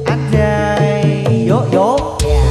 Anjay, yuk yuk.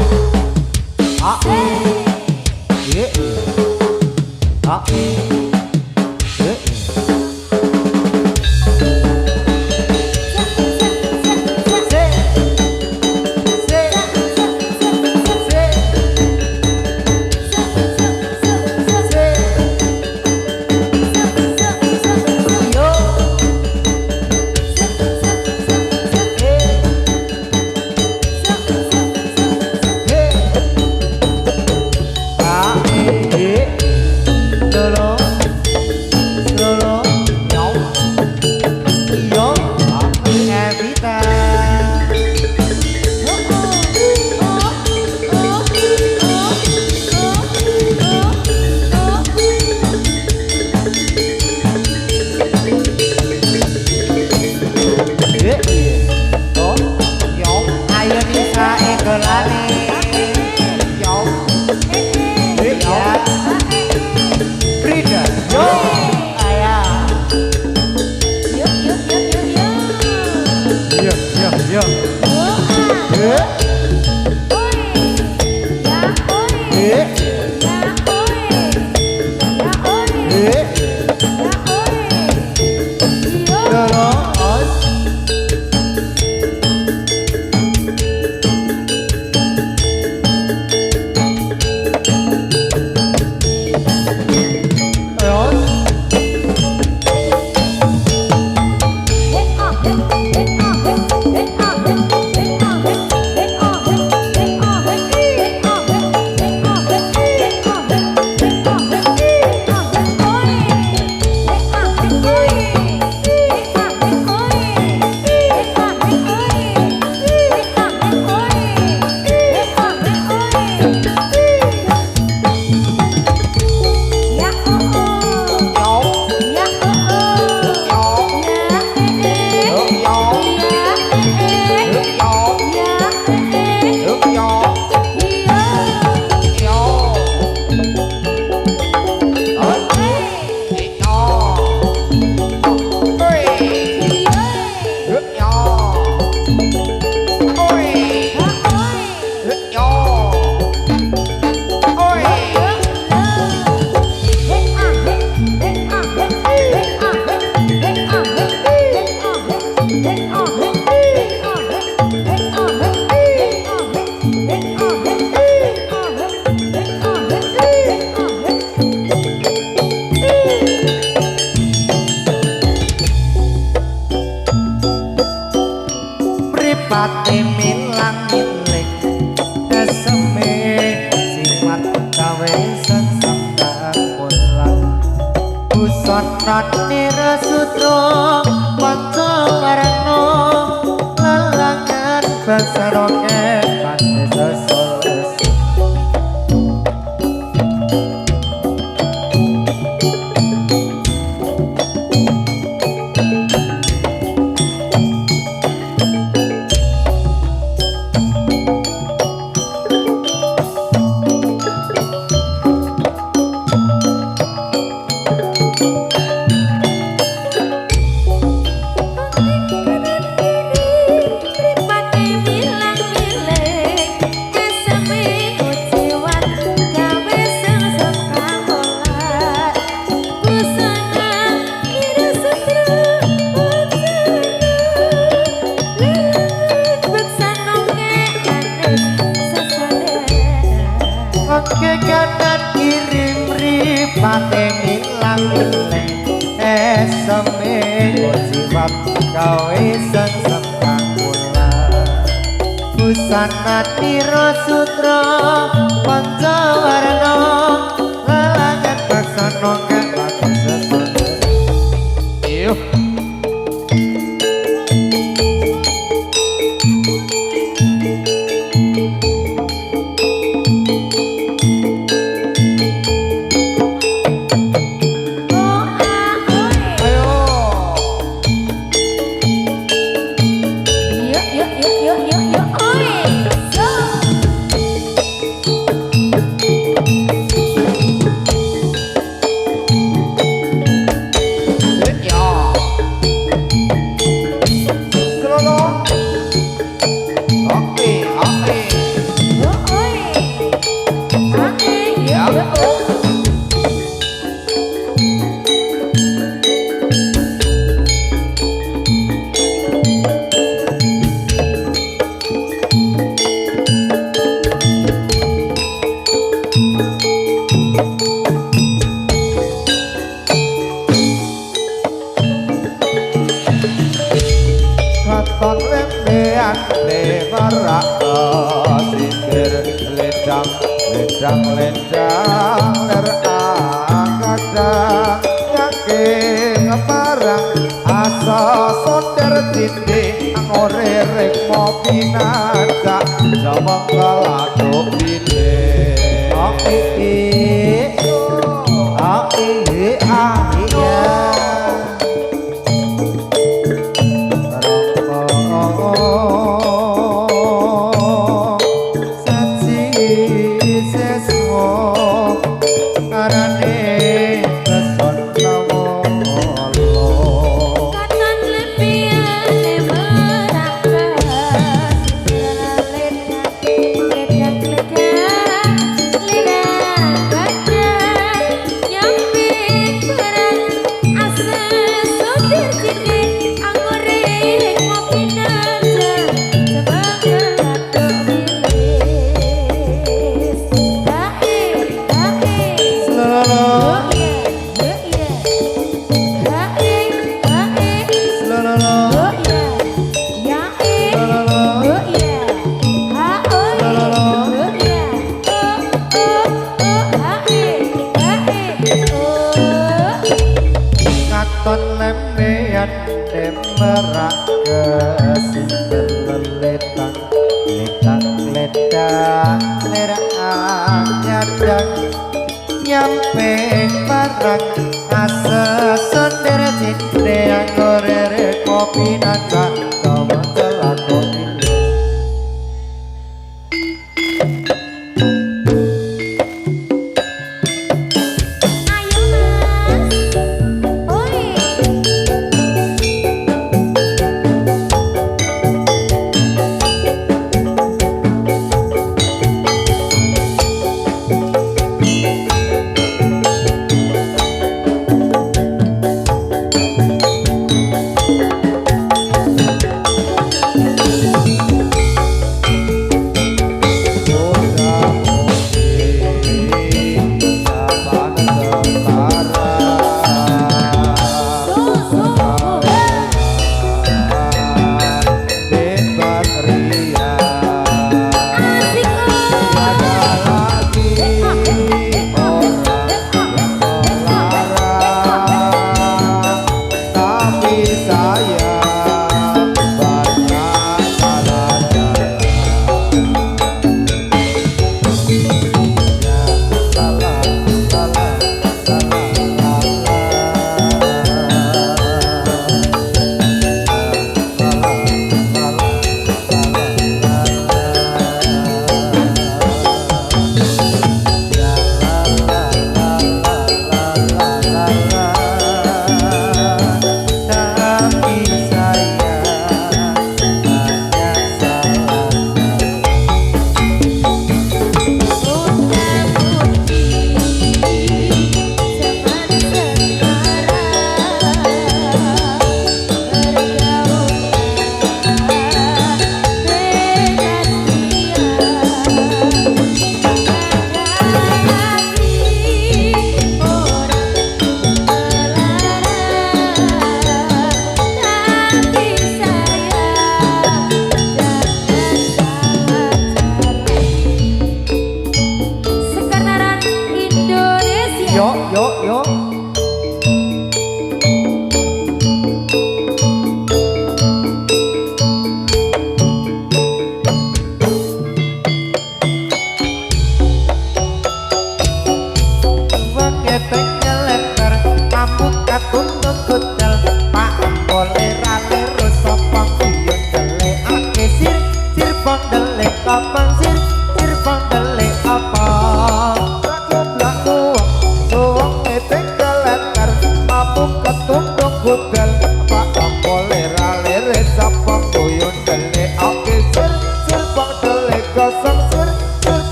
Pati milang milik eseme simat gawe sesambang pulang busana nirasutra panca warna lelangan bangsa roket pati sesoles pate milang miling eseme jiwat gawe sesambang pulang busana nirasutra panca warna lelangan baksana kepati sesoles yuh lendang lerang yakin parang asa sonder titik ngorerek mopi nada sama kaladuk bide lera nyadang nyampe barang asa sonder cinde gorere kopi naga kamu telah kopi.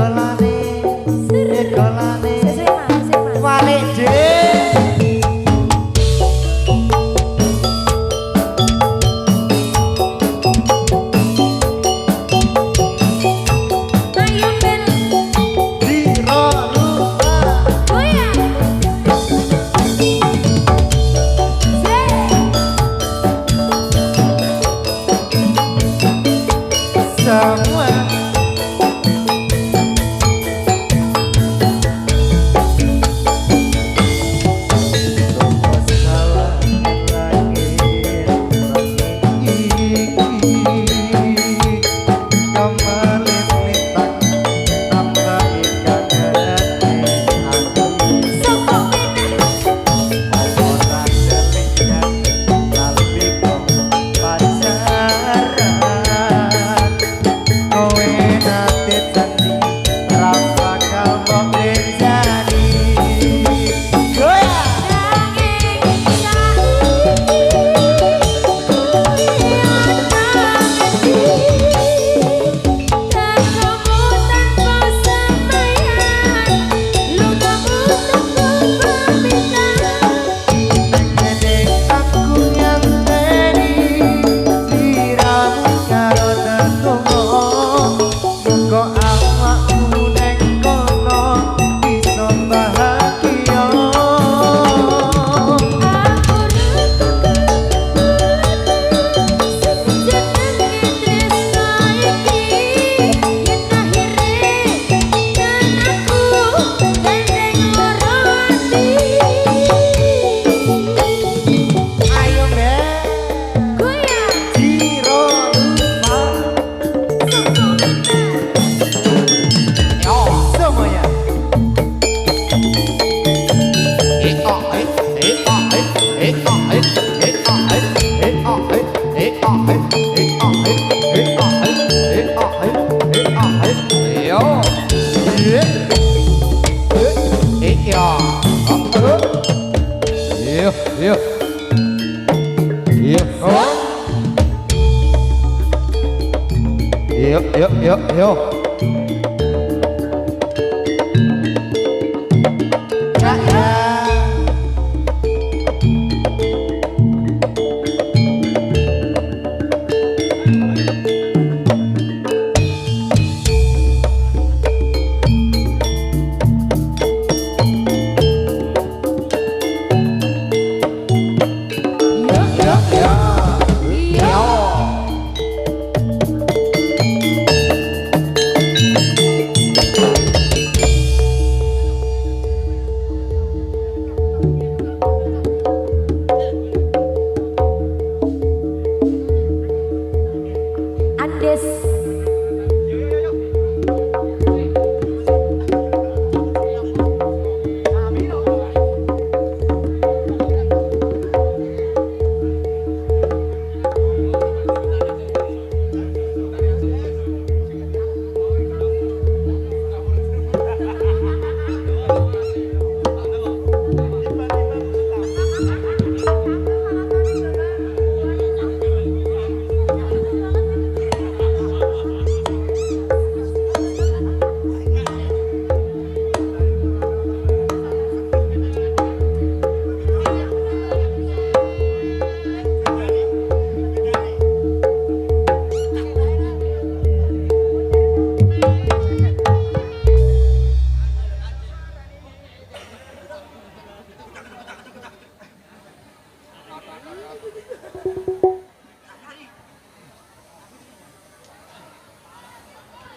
golane golane Mas. walik deh Ayo Ben. Diro lupa Oh ya. semua Yuk. Andes.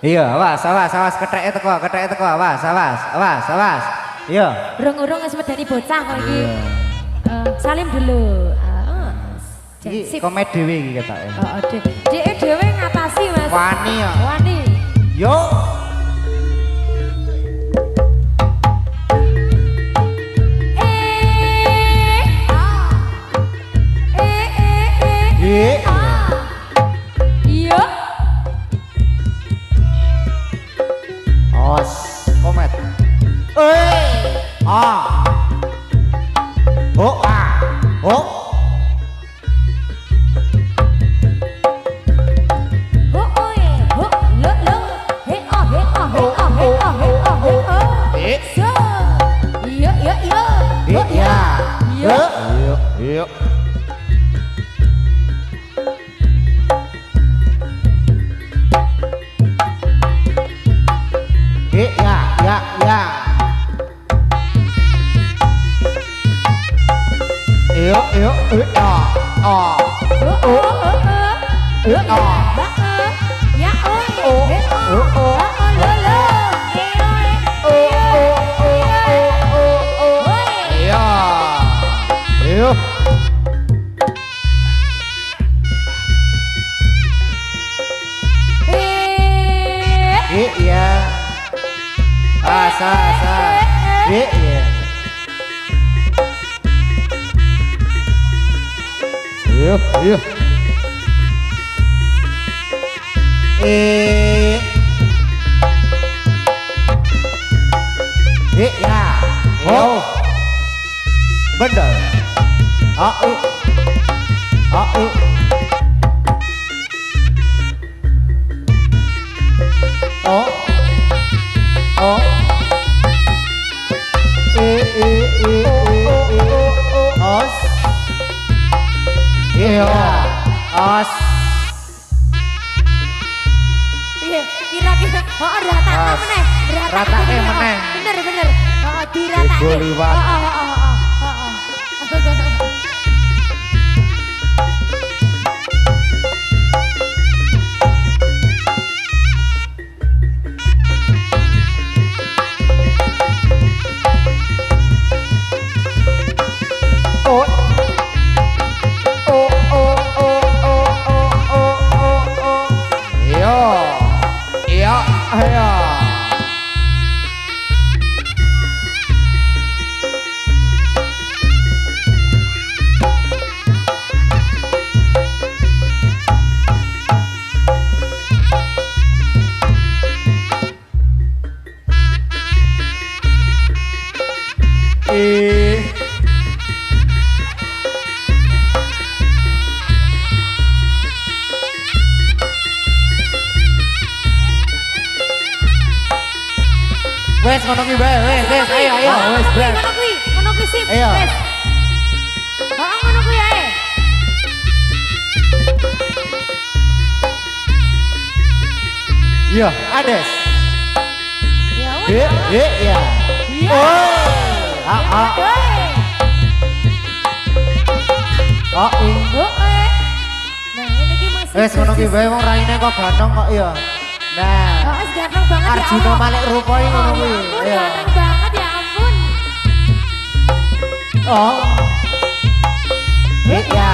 Iya, awas, ketheke teko, awas. Iya. Urung-urung wis medeni bocah kok iki. Salim dulu. Iki komet dhewe iki ketoke. Heeh, Dek dhewe ngatasi, Mas. Wani ya. Wani. Yo. Iya. Os, komet. Ho oe, ho lo lo, he oh, he oh, he oh, he sawas. Iya. Iya. Ya. Oh. Bener. Oh. Oh. Oh. Os. Iya. Os. Iya, kira-kira rata meneh, Ratake meneh. Bener. Diratake. Ibu liwat. Wes ngono ki bae, wes ayo. Wes brek. Ngono kuwi sip. Ayo. Wes. Ngono kuwi ae. Iya, Ades. Ya wes. Ya. Iya. Oh. Nah, ini ki masih. Wes ngono ki bae wong raine kok ganteng kok ya. Nah, Wes ganteng banget ya. Arjuna Allah. Malik rupa iki ngono kuwi. Ampun, Iya. ganteng banget ya ampun. Oh. Ya.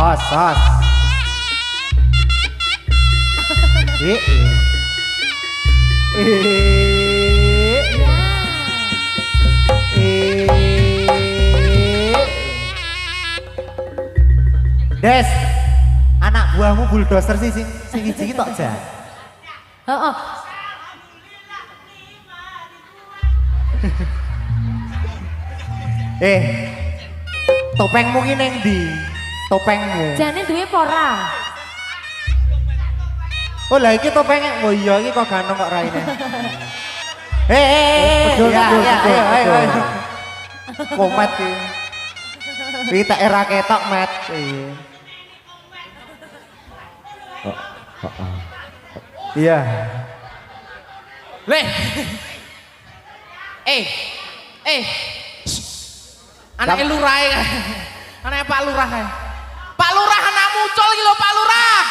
Os. Des, anak buahmu bulldozer sih sing iki tok jan. Heeh. Topengmu ki ning ndi? Topengmu. Jane duwe pora. Oh lah iki topengnya, oh iya iki kok ganteng kok raine. Betul. Ayo. Komet iki. Iki tak era ketok met. Iya. Leh. Anake lurah e. Anake Pak Lurah kae. Pak Lurah anak muncul iki lho Pak Lurah.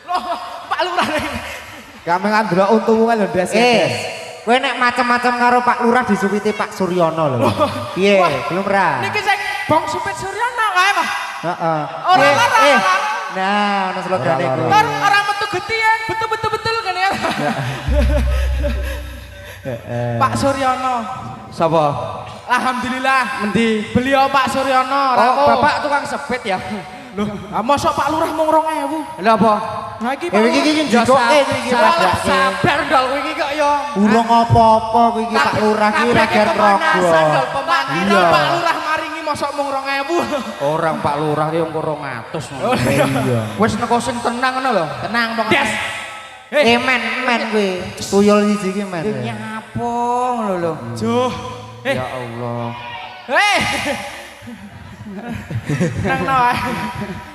Loh, Pak Lurah. Kami ndelok untumu kan lho Des. Kowe nek macam-macam karo Pak Lurah disuwiti Pak Suryono lho. Piye? Belum ra? Niki sing Bong Supit Suryono kae mah. Heeh. Ora lara. Nah, ono slogane kuwi. Tor ora metu getian, betul kan ya. Pak Suryono. Sapa? Alhamdulillah. Mendi? Beliau Pak Suryono. Oh, Bapak tukang sepet ya. Loh, mosok Pak Lurah mung 2.000. Lha apa? Nah iki Pak. Iki njikoke iki padake. Sabar dol kowe iki kok ya. Urung apa-apa kowe iki Pak Lurah iki reger rogo. Iya. Pak Lurah maringi mosok mung 2.000. Orang Pak Lurah ki wong 200. Iya. Wis neko sing tenang ngono lho. Tenang pokoknya. Des. Men kowe. Tuyul siji iki men. Nyapo ngono lho. Joh. Ya Allah. Nang nawae.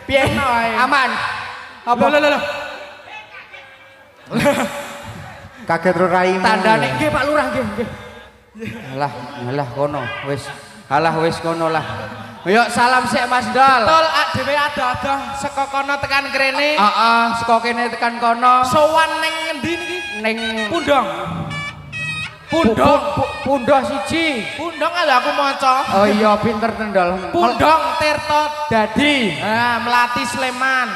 Piye? Nawae. Aman. Apa? Lho. Kaget ro raimu. Tandane nggih Pak Lurah nggih. Alah kono wis. Alah wis kono lah. Yuk salam sik Mas Dal. Betul, dhewe ada-ada saka kono tekan krene. Heeh, saka kene tekan kono. Sowan ning ngendi niki? Ning Pundong. Pundong siji. Pundong lho aku maca. Oh iya pinter tendal. Pundong Tirta Dadi. Melati Sleman.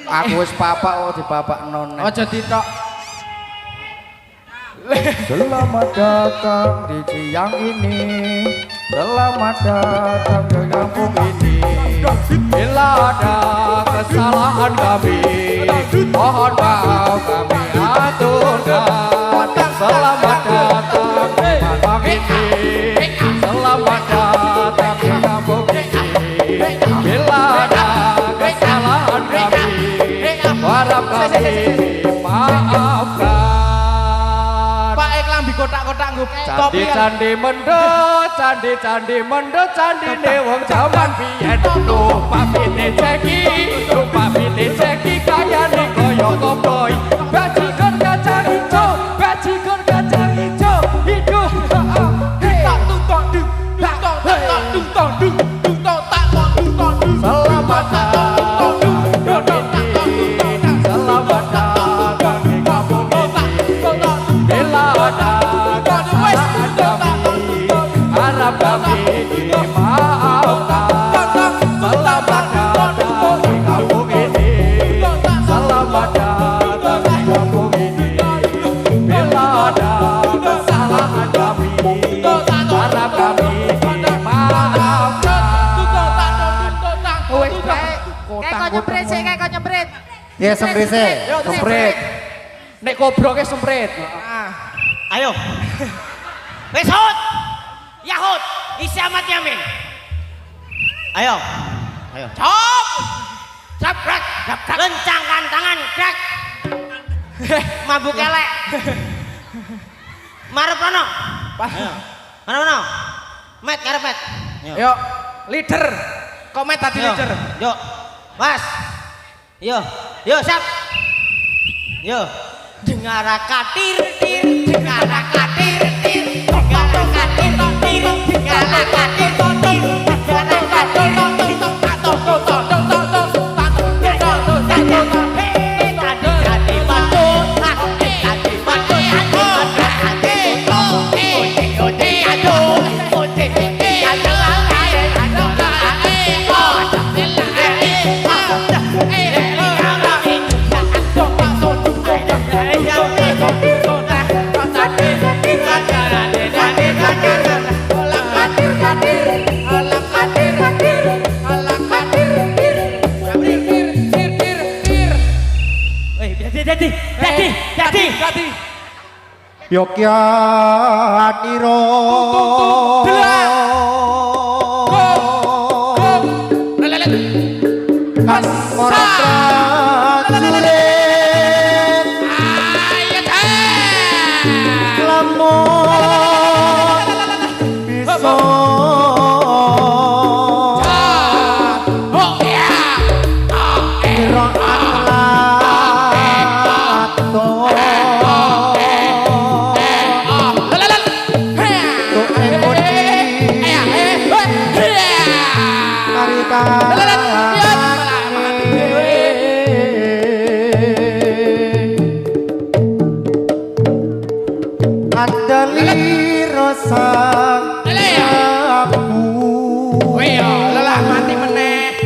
Aku wis papak oh dipapak non. Aja ditok. Selamat datang di siang ini. Selamat datang ke kampung ini. Bila ada kesalahan kami, mohon maaf kami aturkan. Selamat datang di kampung ini. Selamat datang di kampung ini. Bila ada kesalahan kami, harap kami maafkan. Kotak-kotak nggo Candi-candi mendut, candi-candi mendut, candi wong jaman biyen. Lupa pite ceki, kayane koyo koboi. Bajigur kacang hijau, hidup. Selamat datang ini, selamat datang di kampung ini. Bila ada kesalahan kami, harap kami dimaafkan. Selamat datang di kampung ini, selamat datang di kampung ini. Bila ada kesalahan kami, harap kami dimaafkan. Wes baik, Kayak kok nyemprit. Ya semprit sih. semprit. Nek kobroke semprit. Ayo. Wes Hud. Ya Hud, isi amat Yamin. Ayo. Cop. Jabrak. Lencangkan tangan, Krak. Mabuk elek. Marep rono. Mana rono? Met karep met. Yuk, leader. Komet tadi leader. Yuk. Mas. Yo, siap. Yo. Dengarakatir tir, dengarakatir tir, dengarakatir tir, dengarakatir tir, dengarakatir Dadi. Yogya Adiro. Kan orang prajurit. Lamun bisa Andali rasa aku Lelah mati meneh.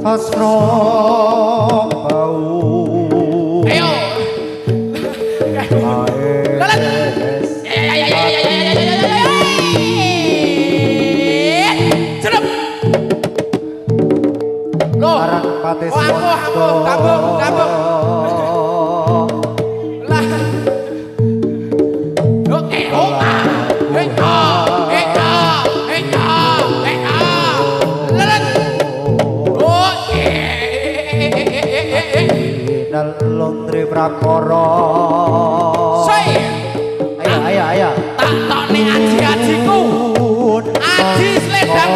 Sasro bau Ayo. Cerep. Loh. Arang patis Gabung. Lah. Oke, Lontri prakara. Ayo. Ayo. Tak tok nek aji-ajiku. Aji sledang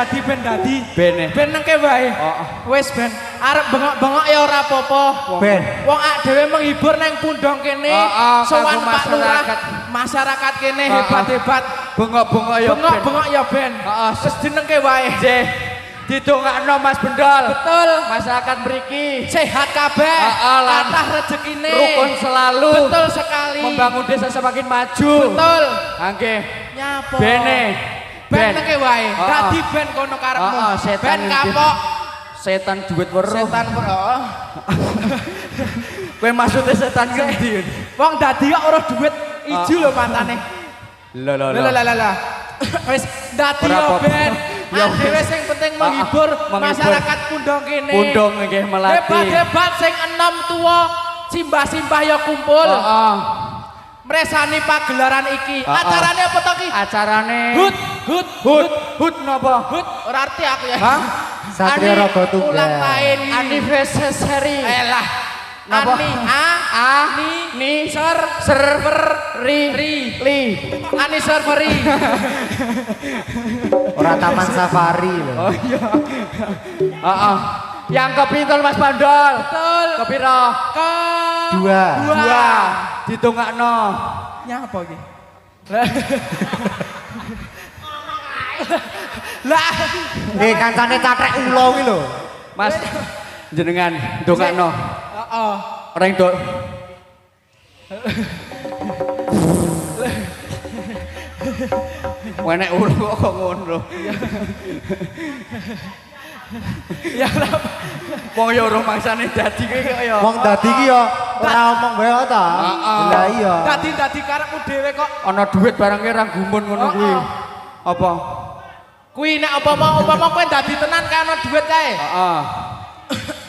dadi ben dadi. Ben. Ben nengke wae. Wis ben. Arep bengok-bengok ya ora apa-apa. Ben. Wong ak dhewe menghibur nang pundong kene. Sowan Pak Lurah. Masyarakat kene hebat-hebat. Bengok-bengok ya ben. Bengok-bengok ya ben. Heeh. Wis dinengke wae. Nggih. Didongakno Mas Bendol. Betul. Masyarakat mriki Sehat kabeh. Kathah rezekine. Rukun selalu. Betul sekali. Membangun desa semakin maju. Betul. Nggih. Nyapa? Bene. Ben nengke wae. Dadi ben kono karepmu. Ben kapok. Setan duit weruh. Setan weruh. Kowe maksudnya setan ngendi? Wong dadi kok ora duit ijo lho mantane. Lah. Wis dadi Ora yo apa-apa. ben. Ya Dhewe sing penting menghibur masyarakat pundong kene. Pundong nggih melati. Hebat-hebat sing enom tuwa simbah-simbah ya kumpul. Heeh. Mresani pagelaran iki. Acarane apa to ki? Acarane Hut napa? Hut ora arti aku ya. Hah? Satria Raga Tunggal. Ulang tahun Anniversary. Elah. Napa? Ni Li. Anniversary. Ora taman safari lho. Oh iya. Heeh. Yang kepintul Mas Bandol. Betul. Kepiro? Dua. Ditungakno. Nyapa iki? Lah. Kancane catrek ulo ki lho. Mas jenengan ndongakno. Heeh. Reng dok. Wenek ulo kok ngono. Ya lah. Wong ya ora mangsane dadi kowe kok ya. Wong dadi ki yo ora omong wae kok ta. Lah iya. Dadi karepmu dhewe kok. Ana duit barangnya ra gumun ngono kuwi. Apa? Kuwi nek apa-apa kowe dadi tenan kae ana duit kae. Heeh.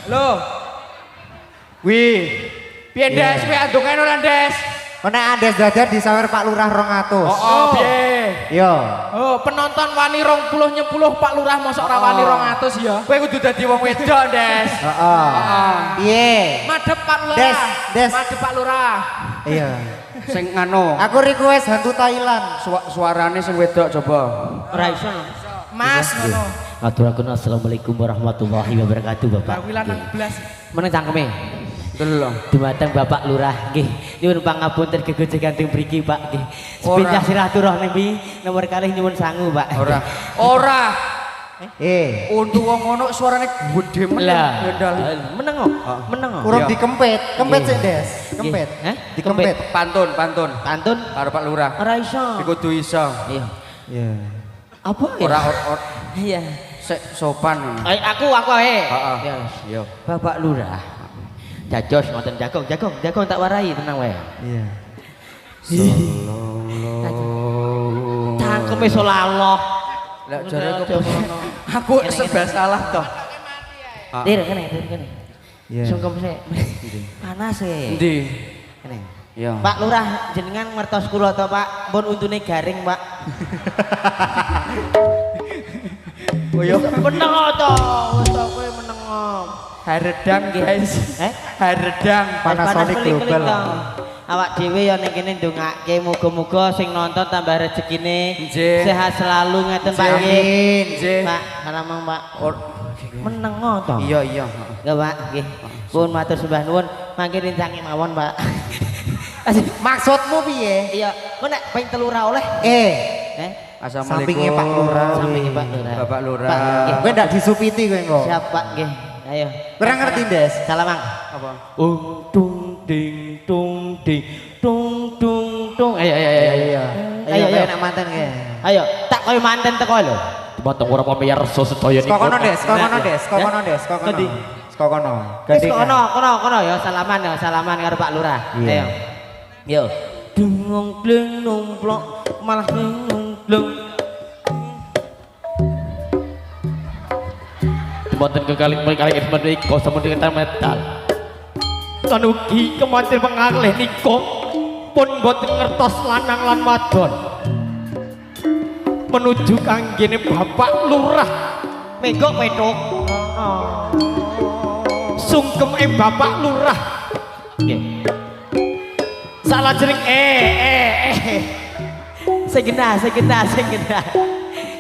Lho. Kuwi piye Des, kowe andungane ora Des? Nek Andes dadan disawer Pak Lurah 200. Oh, piye? Yo. Oh, penonton wani 20 nyepuluh Pak Lurah mosok ora wani 200 ya. Kowe kudu dadi wong wedok, Des. Heeh. Piye? Madhep Pak Lurah. Des. Madhep Pak Lurah. Iya. Sing anu, Aku request hantu Thailand. suarane sing wedok coba. Ora iso. Mas ngono. Aturaken assalamualaikum warahmatullahi wabarakatuh, Bapak. Bawilan nang blas. Meneng cangkeme. Delok. Dumateng Bapak Lurah nggih. Nyuwun pangapunten kegoce kanthi mriki, Pak nggih. Sepindah siraturahmi nomor kalih nyuwun sangu, Pak. Ora. Untuk wong ngono suarane gedhe lah. meneng. Meneng. Urung dikempet. Kempet sik, Des. Kempet. Hah? Dikempet. Pantun. Pantun Karo Pak Lurah. ora iso. Iku kudu iso. Iya. Iya. Apa ya? Ora Iya. sik sopan. Aku ae. Heeh. Ya. Yo. Bapak Lurah. Jajos ngoten jagong tak warai tenang wae. Iya. Cangkeme solaloh. Lah jare aku serba salah toh. Dir kene. Iya. Sungkem sik. Panas e. Endi? Kene. Ya. Pak Lurah jenengan ngertos kula to, Pak? Pun untune garing, Pak. Oh yo. Meneng to, wis to kowe meneng. Haredang guys. Haredang. Panasonic Global. Awak dhewe ya ning kene ndongake muga-muga sing nonton tambah rezekine. Nggih. Sehat selalu ngeten Pak nggih. Amin. Nggih. Pak, salamang Pak. Meneng to. Iya. Nggih, Pak, nggih. Pun matur sembah nuwun, mangke rincange mawon, Pak. Maksudmu piye? Iya, kok nek ping 3 ora oleh. Assalamualaikum. Sampinge Pak Lurah. Sampinge Pak Lurah. Bapak Lurah. Pak, nggih. Kowe ndak disupiti kowe kok. Siap, Pak, nggih. Ayo. Kurang ngerti, Des. Salamang. Apa? Tung ding tung ding tung tung tung. Ayo. Ayo nek manten kowe. Ayo, tak koyo manten teko lho. Mateng ora pamirsa sedaya niku. Kokono, Des. Kokono. Wis kono ya salaman karo Pak Lurah. Ayo. Yo. Dungong dling numplok malah nungglung. Mboten kekali menika sampun metal. Sanugi kemanten pengalih nika pun mboten ngertos lanang lan wadon. Menuju kanggene Bapak Lurah. Mengko petuk. Sungkeme Bapak Lurah. Nggih. Salajeng Segena.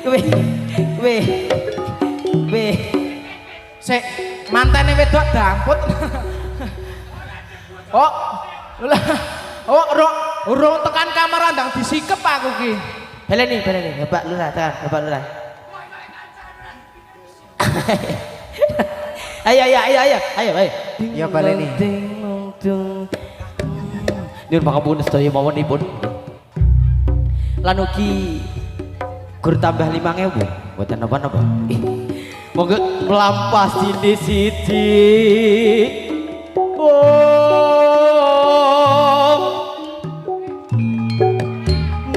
Kowe Sik, mantene wedok damput. Oh. Oh, urung tekan kamar andang disikep aku ki. Baleni, Bapak Lurah, tekan, Bapak Lurah. Ayo. Ya baleni. Nyuwun pangapunten sedaya mawonipun. Lan ugi gur tambah 5.000, mboten napa-napa. Monggo melampas dini sithik.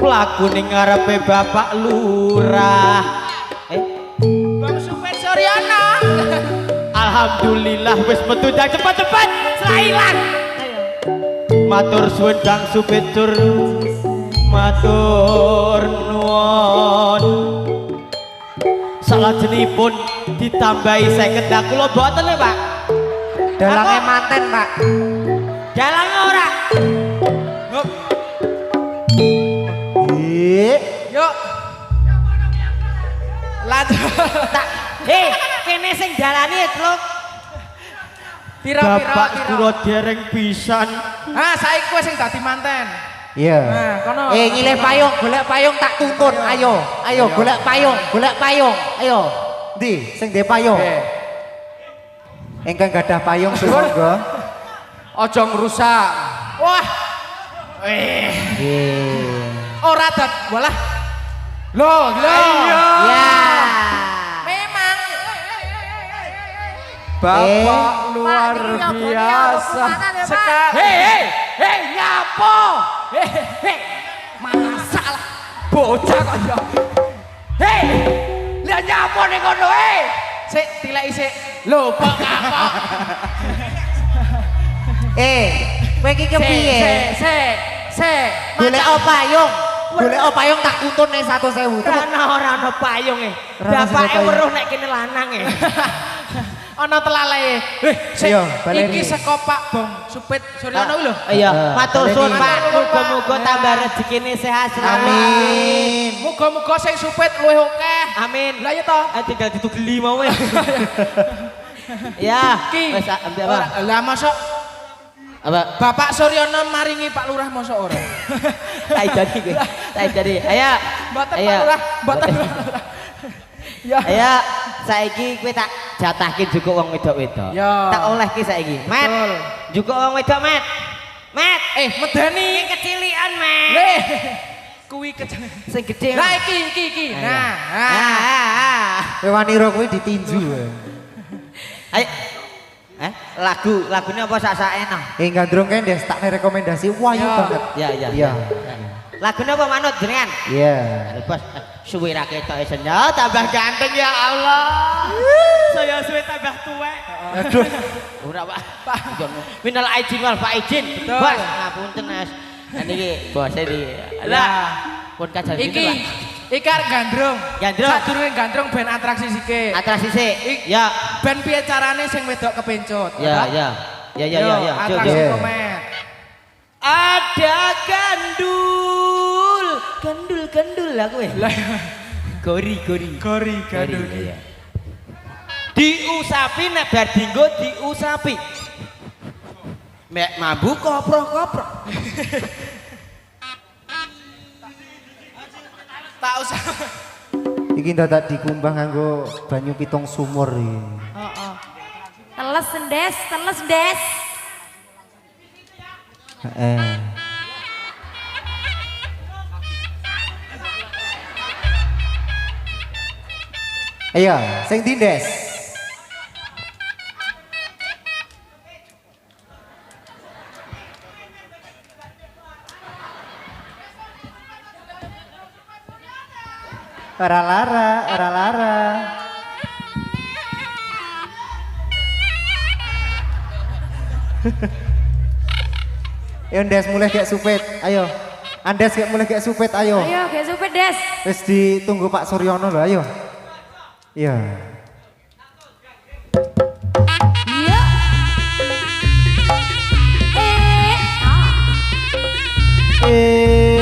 Mlaku ning ngarepe Bapak Lurah. Bang Supir Suryono. Alhamdulillah wis metu jang cepet-cepet selailan. Matur suwun Bang Supir. Matur nuwun. Salajengipun ditambahi 50 dak kula boten lho, Pak. Dalange manten, Pak. Dalange ora. Yuk. Lanjut. Kene sing dalani Truk. Pira-pira. Bapak kula dereng pisan. Ah, saiki kowe sing dadi manten. Iya. Nah, kono. Ngilih payung, golek payung tak tuntun. Ayo, golek payung. Ayo. Ndi sing ndek payung? Engkang gadah payung sumangga. Aja ngrusak. Wah. Ora dat, walah. Loh. Ya. Memang Bapak luar biasa. sekali. Hei, nyapo? Hei, masalah bocah kok ya. Hei, lihat nyapo ning kono Sik tileki sik. Lho, kok kapok. Kowe iki kepiye? Sik. Golek payung tak tuntun ning 100.000. Ora ana payunge. Bapake weruh nek kene lanang e. Ana telale. Sik. Iya, baleni. Iki saka Pak Bong Supit Suryono lho. Iya, matur suwun Baleni. Pak. Muga-muga tambah rezekine sehat selalu. Amin. Muga-muga sing supit luwih akeh. Amin. Lah ya to. Tinggal ditugeli mau ya. Ya, Ki. wis ambil apa? Lah mosok Apa? Bapak Suryono maringi Pak Lurah mosok ora. Tai jadi gue. Tai jadi. Ayo. Mboten Ayo. Pak Lurah, mboten. Ya. Ayo, saiki kowe tak jatahke juga wong wedok-wedok. Ya. Tak olehke saiki. Met. Betul. Juga wong wedok, Met. Met. Medeni Kecilian, Met. Leh. Kuwi kecil. Sing gede. Lah iki. Nah. Kowe wanira kuwi ditinju. Ayo. Lagunya apa sak-sake no? Gandrung Kendes tak rekomendasi wayu banget. Iya. Lagunya apa manut jenengan? Iya. Bos, suwe ra ketok senja tambah ganteng ya Allah. Saya suwe tambah tuwek. Aduh. Ora, Pak. Minal aidin wal faizin. Betul. Bos, ngapunten Mas. Niki bos iki. Lah, pun kajan Iki arek gandrung. Gandrung. Sadurunge gandrung ben atraksi sithik. atraksi sik. Ya. Ben piye carane sing wedok kepencut. Ya. Atraksi Coba. komen. Ada gandul aku Gori Gandul. Iya. Diusapi nek bar dinggo diusapi. Mek mambu koprok. Tak usah. Iki dadak dikumbah nganggo banyu pitung sumur iki. Teles ndes. Ayo, sing dindes. Ora lara. Ayo Ndes mulai kayak supet, ayo. Andes kayak mulai kayak supet, ayo. Ayo, gak supir des. Wis ditunggu Pak Suryono loh, ayo. Iya. Iya.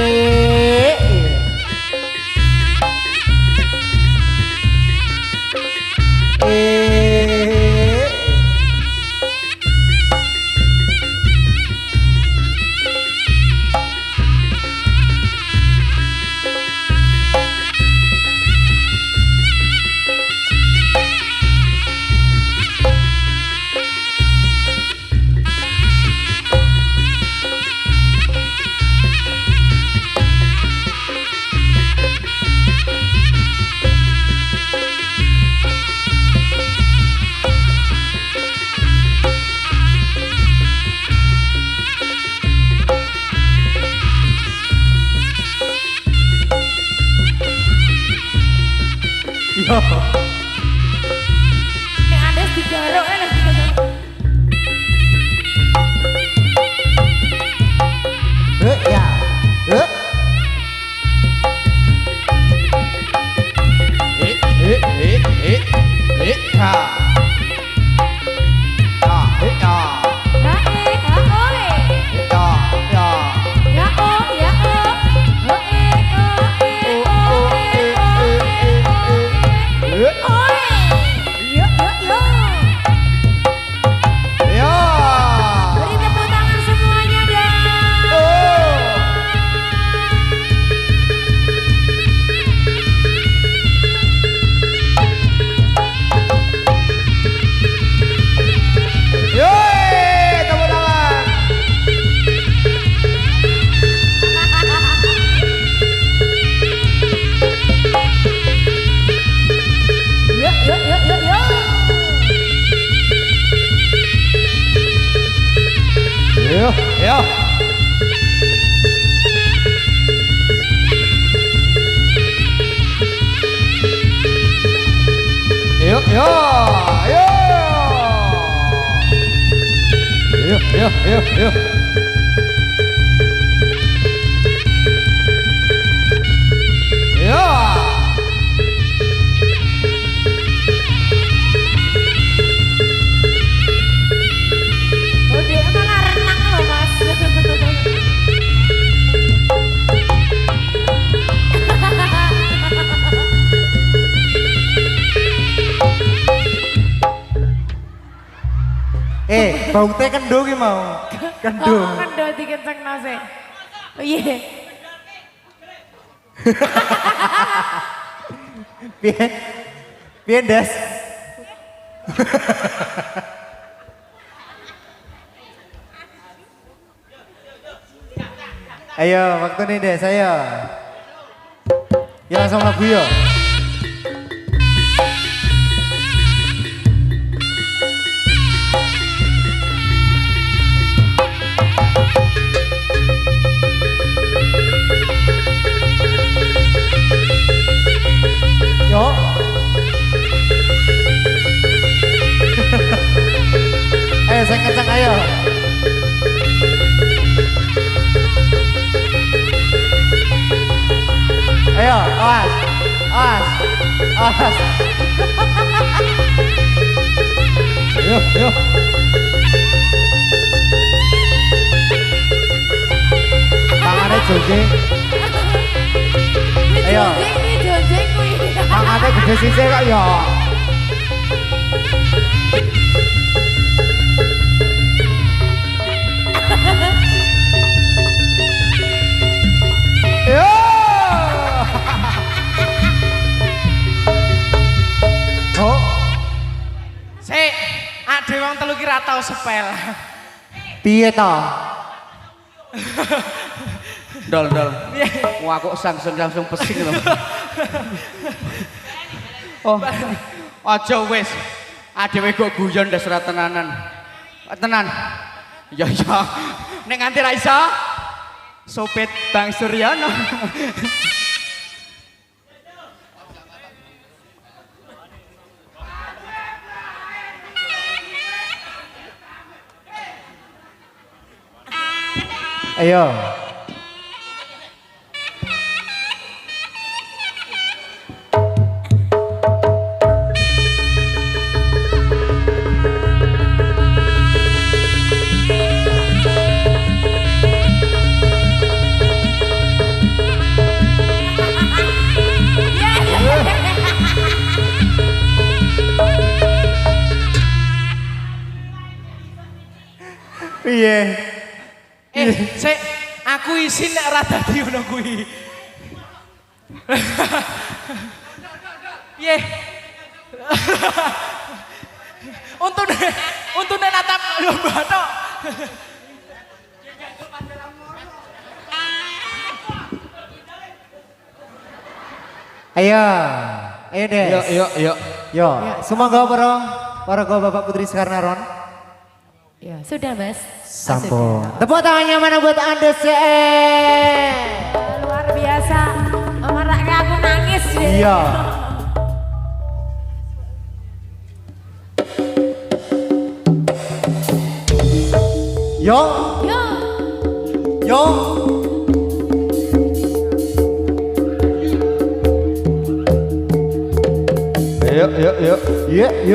yo, yo. Yo, yo, yo. Yo, yo, yo, yo. Yo. Oh dia malah renang loh mas. Bau teh kendo ki mau. Kendo. Oh kendo dikenceng nase. Oh iya. Piye? Piye Des? Ayo, waktu nih Des, ayo. Ya langsung lagu yo. Yo. Ayo saya kencang ayo. Ayo, awas. Awas. Awas. Yo, yo. Tangannya jogging. Ayo. Ini jonjeng kuy. Tangannya gede sisih kok ya. Yo. Oh. Sik, ade wong telu ki ra tau sepel. Piye to? Dol. Wah kok langsung pesing lho. Oh. Aja wis. Adewe kok guyon ndas ora tenanan. Tenan. Ya ya. Nek nganti ra iso sopet Bang Suryono. Ayo. Piye? Sik, aku isin nek ora dadi ngono kuwi. Piye? Untune natap lomba tok. Ayo. Ayo Des. Yo. Yo, sumangga para Bapak Putri Sekarnaron. Ya sudah mas. Sampun. Tepuk tangannya mana buat Anda sih? Luar biasa. Meraknya aku nangis. Iya. Yo. Yo. Yo.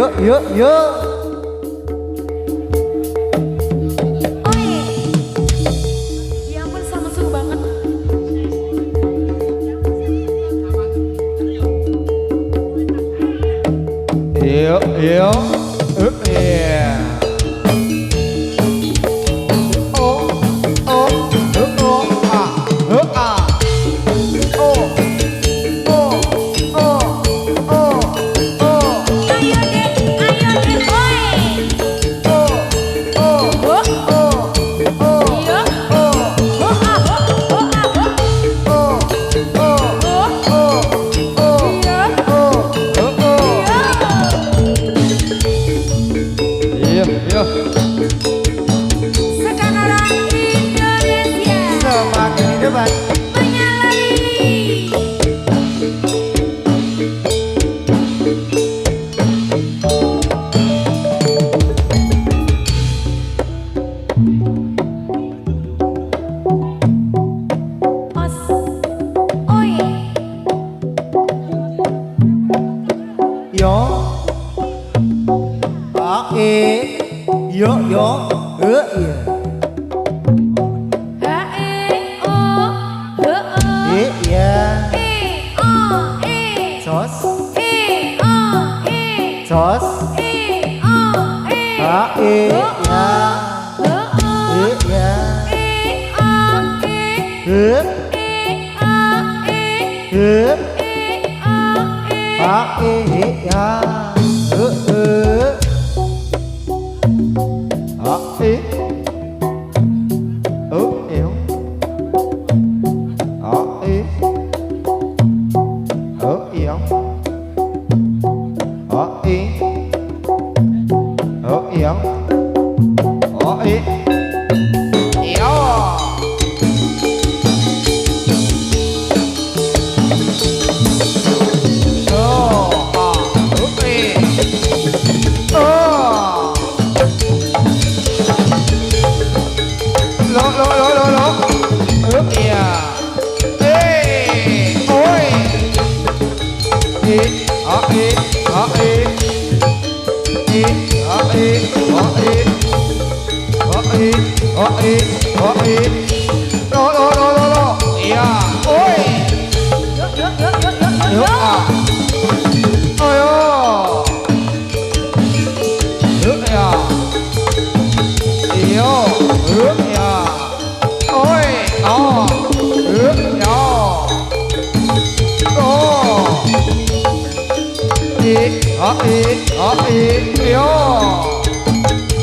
Yo. Yo. Oh iya. Ya ampun sama suhu banget. Yo. Iya. Sekarang yo iya iya sos sos ha iya iya hup hup ha iya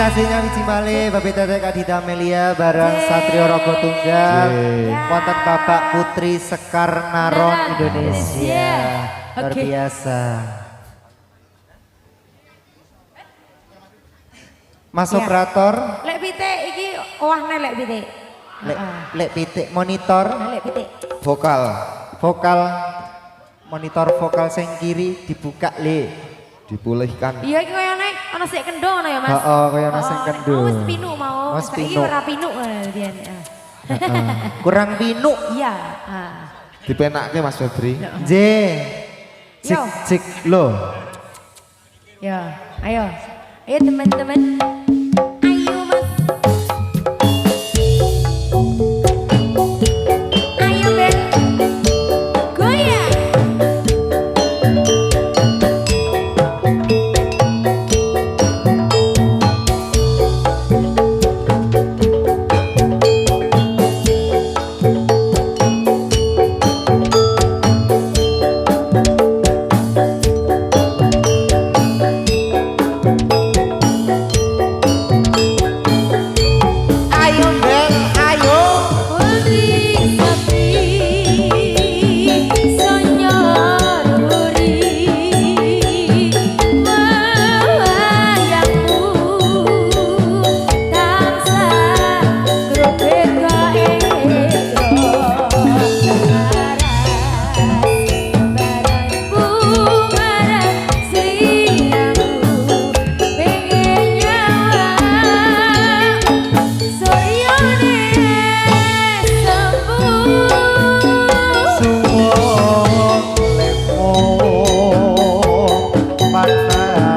kasihnya Wiji Male, Bapak Tete Kadita Amelia, bareng Satrio Rogo Tunggal, wonten Bapak Putri Sekar Naron Indonesia. Luar Oke. biasa. Mas Ya. operator, Lek pitik iki owahne lek pitik. lek pitik monitor, Lek pitik. vokal monitor vokal sing kiri dibuka le, dipulihkan. Iya iki koyone ana sik kendho ngono ya Mas. Heeh, kaya ana sing Oh, kendho. mau wis pinu mau. Mas Saiki pinu. ora pinu dia. Kurang pinu. Iya. Ah. Dipenake Mas Febri. J. Cik Yo. cik lo. Ya, ayo. Ayo teman-teman. Ayo Mas. Ayo Ben. Goyang. Ayo Ben, ayo. Putri Sapri Sonyoruri Wayangmu tansah grobeka endro barangku marang sinamu pengen nyawa Soryone sembuh Suwon lemo panano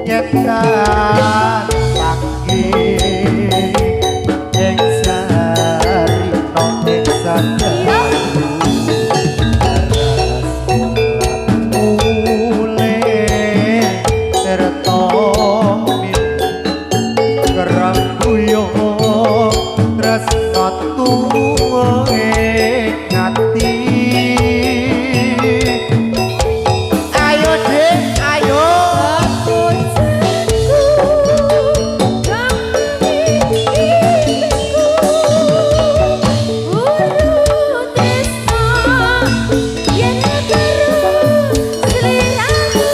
nyetan panggih ing sarino ing sadar mulai tertomit kerang guyong tresno tuwa ing ati. Ayo Dek, ayo. aku jengku kami hidupku ulu tresno yen karo sliramu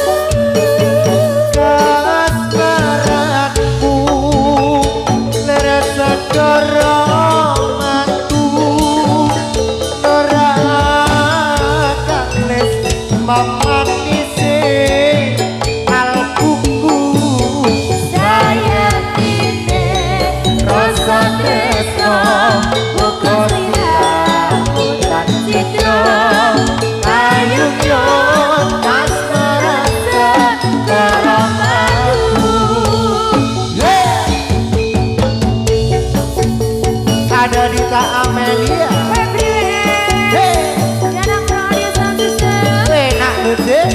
Kasmaranku leres segara matu ora kakles mamanise alkuku sayang ini rasa tresno uga sliramu lan citra kayung yo kasmaran segara matu. Ada Dita Amelia. Hey, Jangan radio sound system. enak lho, Dek.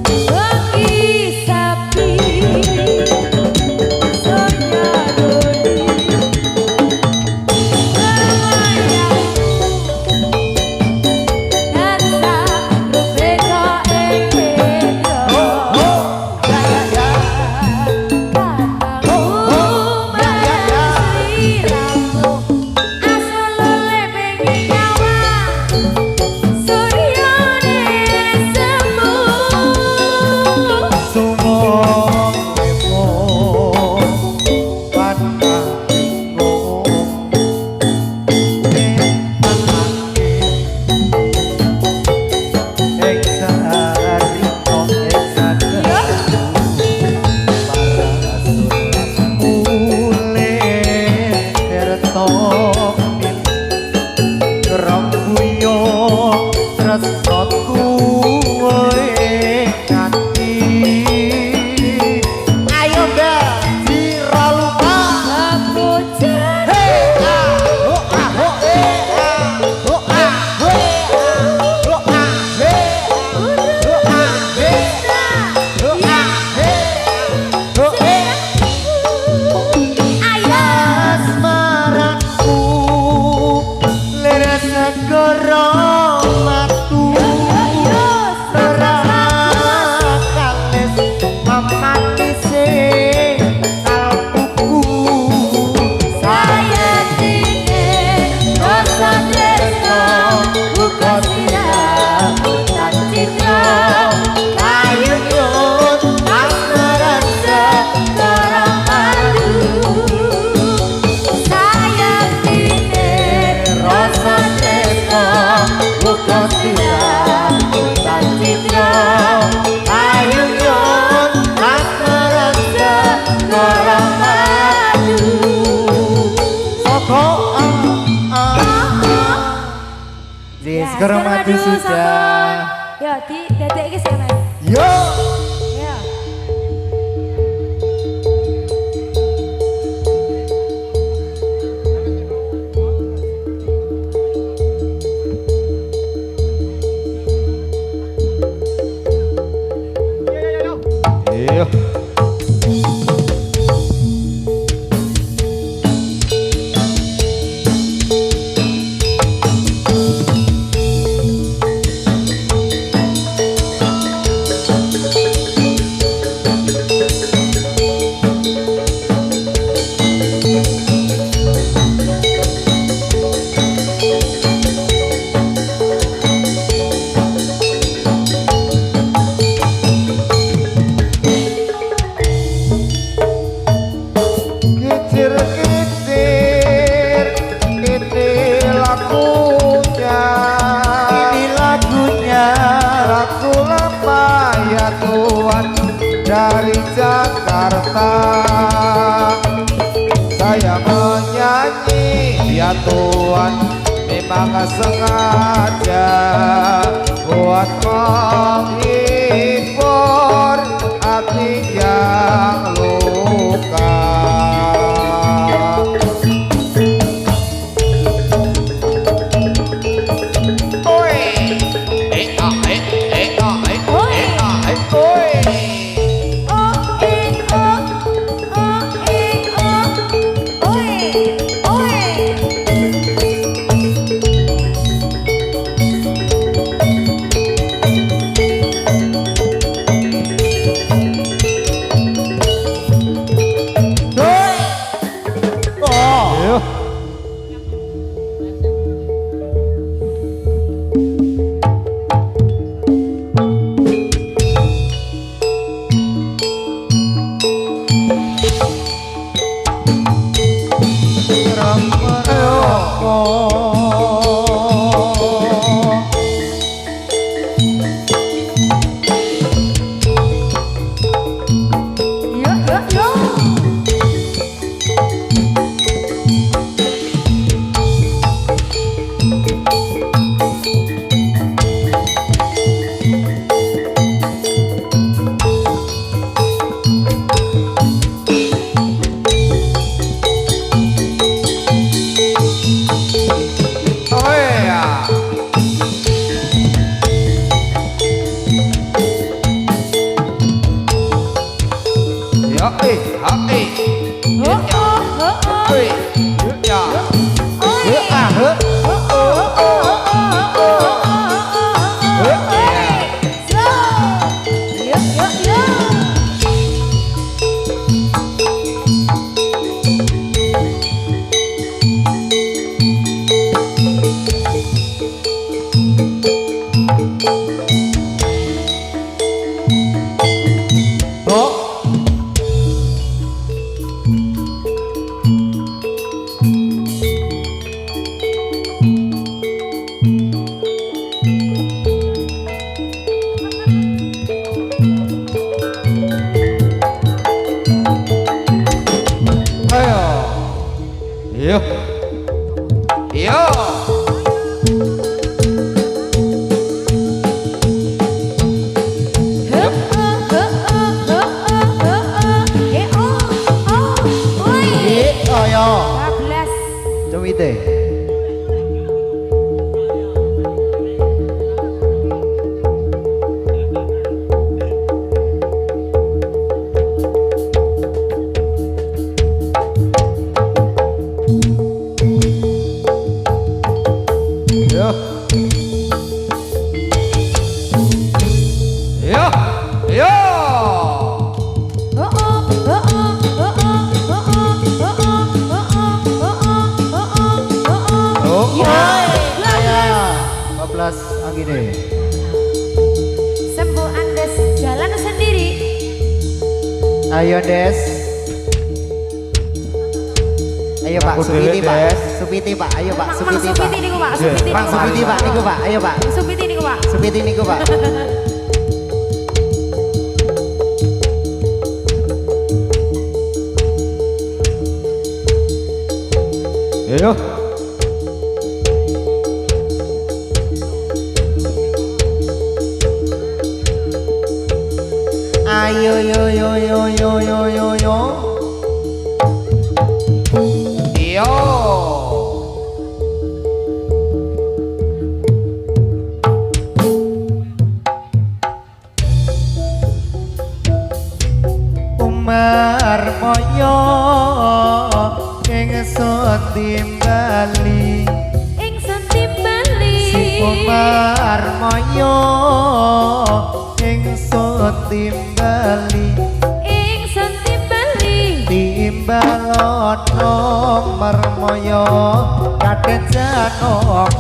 Bagi sapi Sonyoruri Segera maju sudah. Ya, di dedek iki sik, Mas. Yo. Ya. Iya. Kicir-kicir ini lagunya. Ini lagunya. Lagu lama ya Tuhan dari Jakarta. Saya menyanyi ya Tuhan memang sengaja buat menghibur hati yang luka. Gini. Sembuh Andes jalan sendiri. Ayo Des. Ayo Pak, Supiti Pak. Supiti Pak, ayo Pak, Supiti Pak. Supiti niku Pak, Supiti. Pak Supiti Pak niku Pak, ayo Pak. Supiti niku Pak. Supiti niku Pak. Ayo. yo yo yo yo yo yo yo yo. Yo. Umar moyo ingsun timbali ingsun timbali si Umar moyo ingsun timbali ingsun timbali timbalono marmoyo Raden Janaka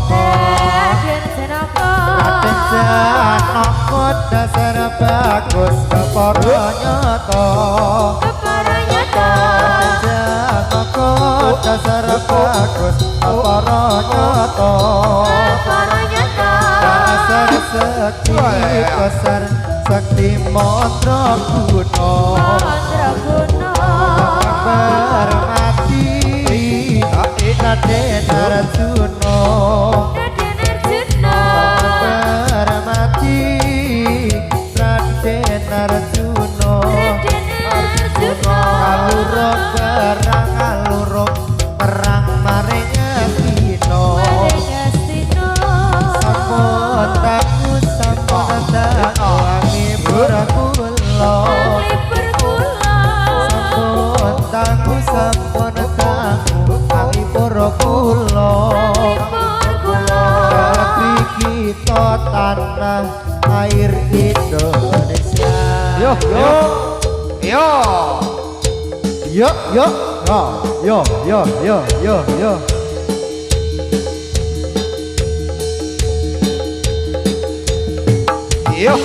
Raden Janaka Raden Janaka dasar bagus kepara nyata kepara nyata Janaka dasar bagus kepara nyata kepara nyata dasar sakti besar sakti mantra guna mandraguna bermati Raden Arjuna Raden Arjuna bermati Raden Arjuna Raden Arjuna kaluro perang maring Astina maring Astina sampun taku wangi berakula libur kula sampun taku wangi berakula libur kula negeri kita tanah air Indonesia Yo yo. Yo. yo yo yo yo yo yo yo Yo.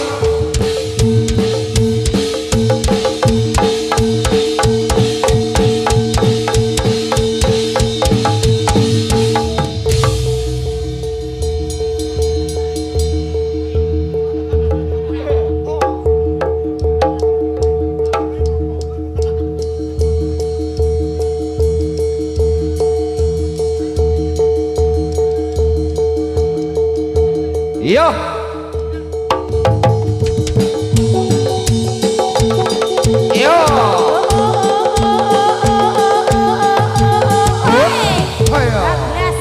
Yo. Yo. Ayo. Agnes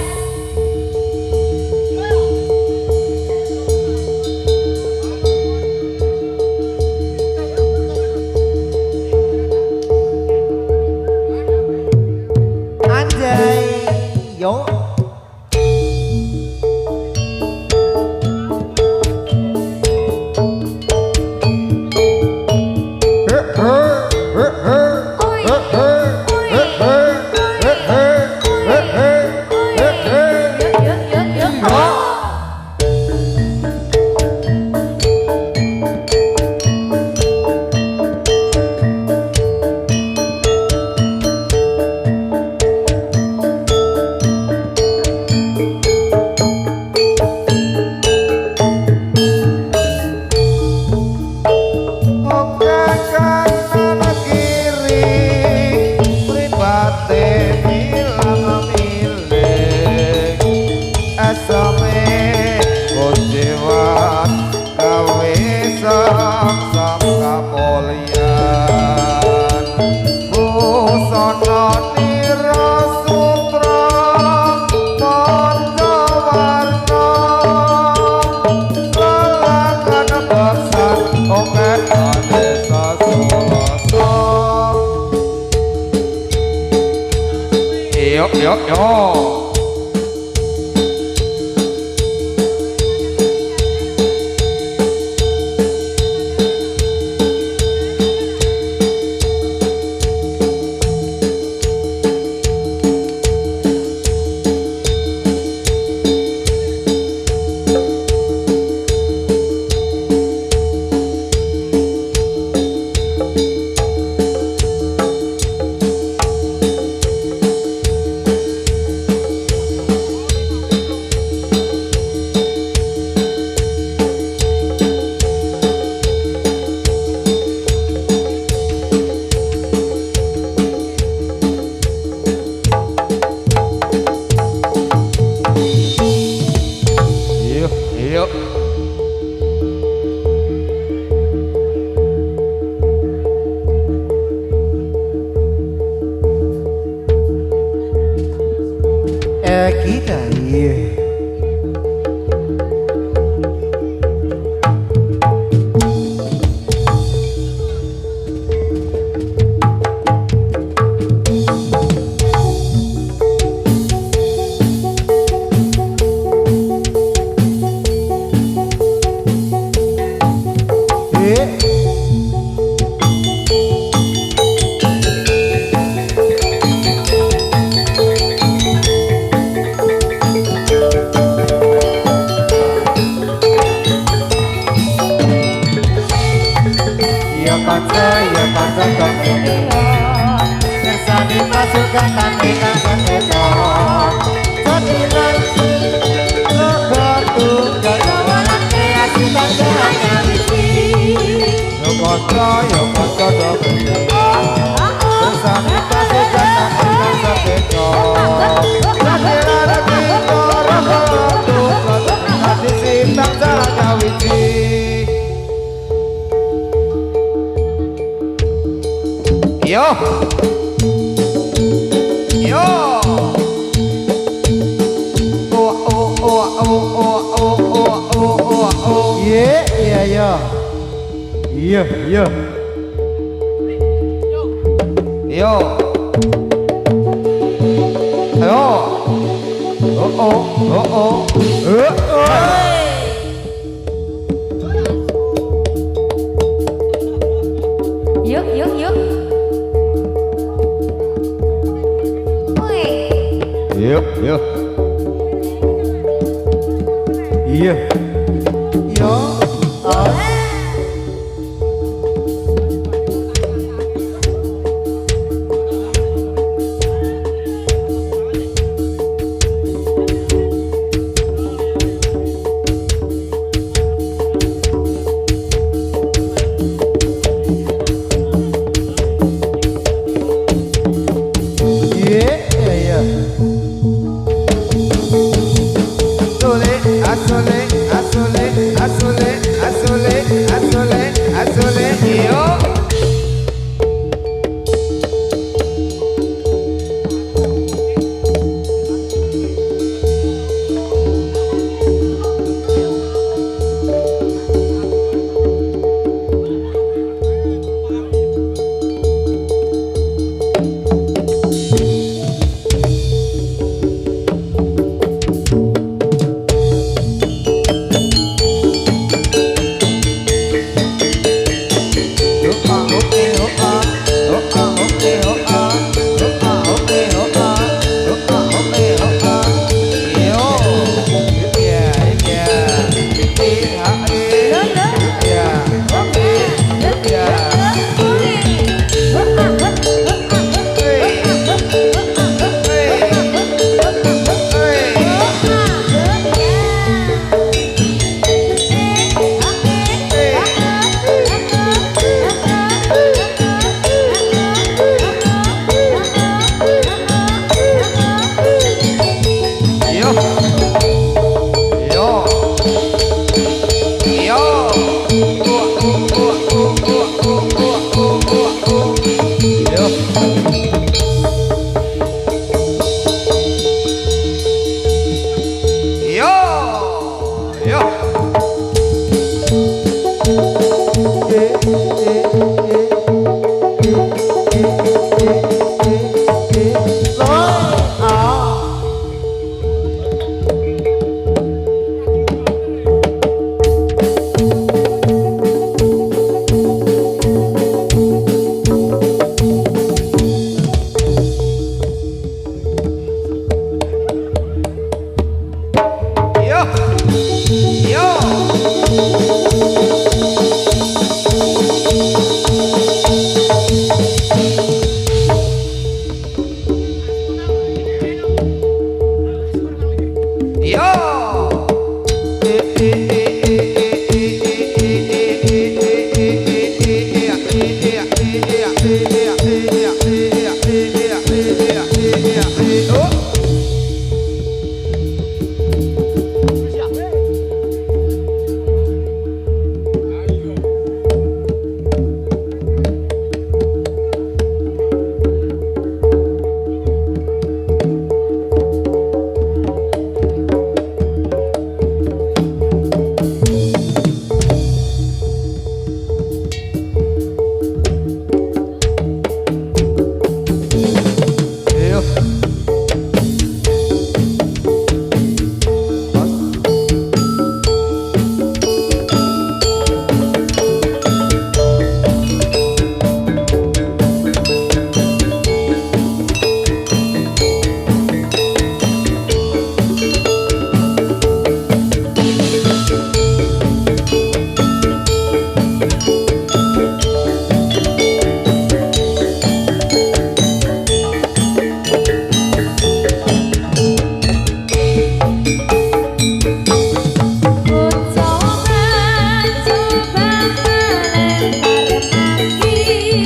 anjay yo Yo yo yo. kita. Iya. Kersani pasukan tandingan keton jadi nanti logo tunggal kawalan kreasi bangsa hanya wisi yo konco do beli kersani pasukan tandingan keton jadi nanti logo tunggal kreasi bangsa hanya wisi. Yo. Yo. Iya. Yo. Ayo. Yuk. Yo. Iya. Yo.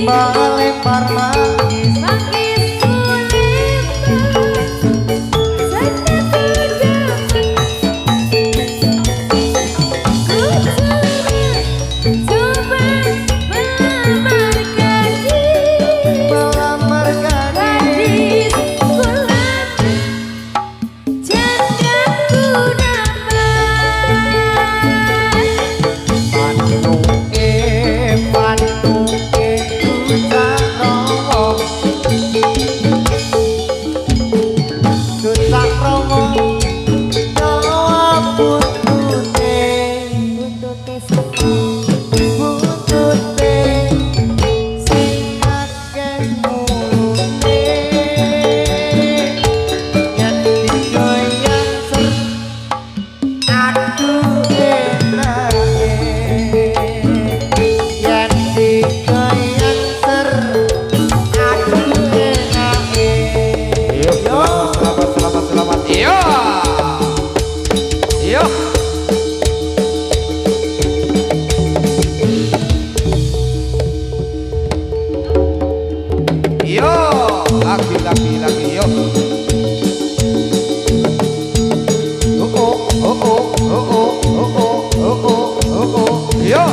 melempar manggis Manggis kulitku melamar gadis Pantuke Dutak romo jawab buntute sing akeh mulute yen digoyang ser aduh enake yen digoyang ser aduh enake Yo, selamat. Yo. Yo. Yo, lagi yo. Yo.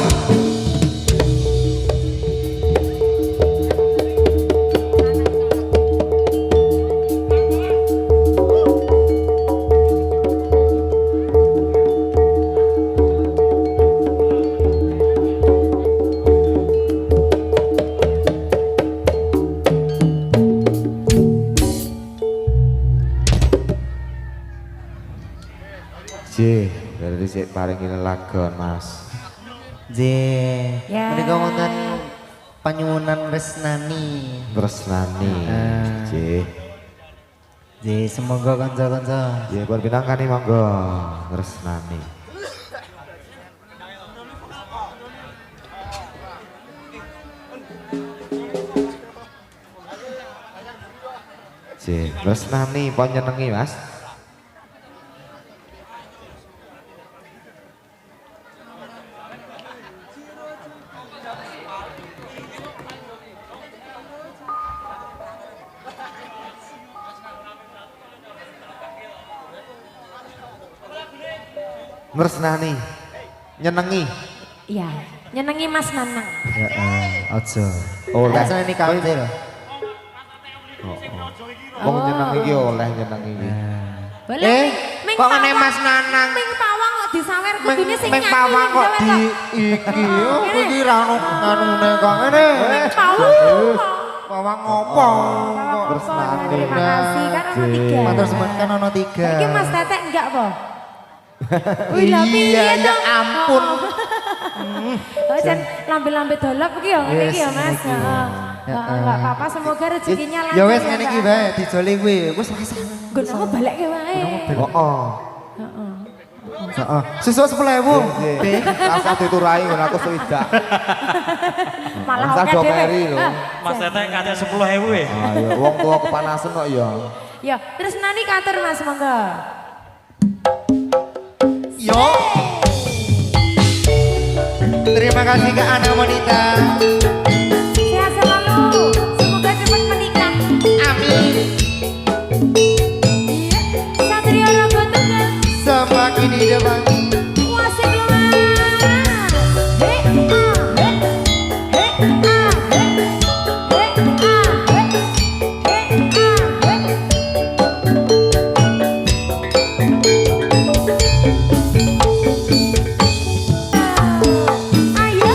Dari sik paling ini lagon Mas. J, Ya. mereka wonten panyuwunan Resnani. Tresnani. J, semoga kanca-kanca Ya buat pinangkan nih monggo. Tresnani. Tresnani pon nyenengi Mas. Tresnani nyenengi. Iya, nyenengi Mas Nanang. aja. Oleh. Gak seneng ini kafe loh. Wong nyenengi iki oleh nyenengi iki. Boleh. Ming kok ngene pawang- Mas Nanang? Ming pawang kok disawer kudune sing Meng nyanyi. pawang kok disawer di iki. Oh, iki ra ono anune kok ngene. Ming pawang. Pawang ngopo? Tresnani. Terima kasih kan ono 3. Matur suwun kan ono 3. Iki Mas Tetek enggak po? Iya, ya ampun. Oh, jan lambe-lambe dolop iki ya ngene iki ya Yes, Mas. iki. Heeh. Heeh. Enggak apa-apa semoga rezekinya lancar. Ya wes ngene iki bae dijoli kuwi. Wis rasa. Gun aku balik ke wae. Heeh. Heeh. Siswa 10.000. Rasa diturai ngono aku swidak. Malah Rasa oke dokeri dhewe. lho. Mas Tetek katanya 10.000 ya. Ayo wong tua kepanasan kok ya. Ya, terus nani katur Mas monggo. Yo. Terima kasih ke Ana Monita. Sehat selalu. Semoga cepat menikah. Amin. Iya. Satrio Rogo Tunggal. Semakin di depan. Wasik luar. Hei, ayo.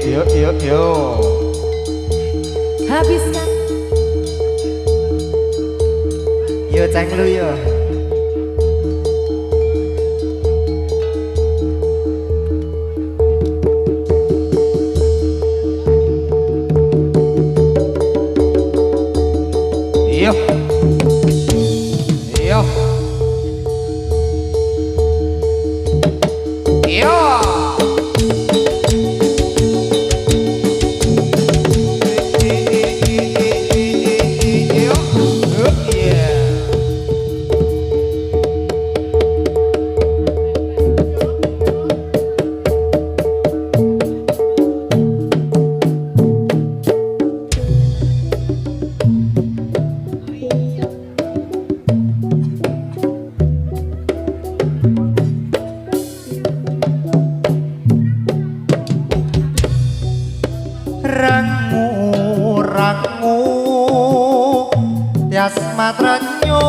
Yo. Habiskan. Yo ceng lu yo. Yo. Yo. Yo. Rangu tias matranyo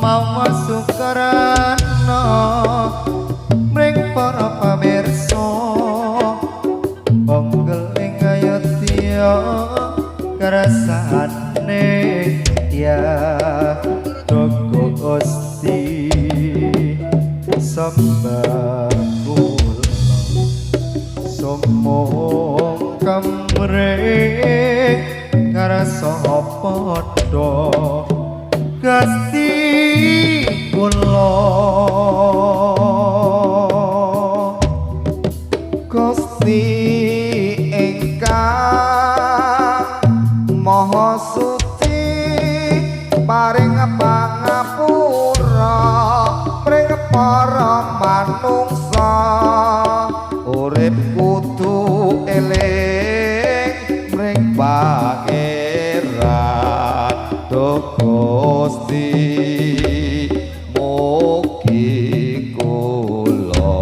mau masuk karana mring para pamirsa penggeling ayo tiya kerasane ya Dogo Gusti sembah kula somong kamreng ngarasa padha Gusti kula Gusti ingkang maha suci paring pangapura pring para manungsa urip kudu eling mring pangeran Gusti mugi kula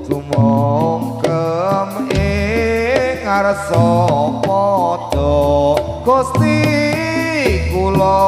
sumangkem ing ngarsa padha Gusti kula.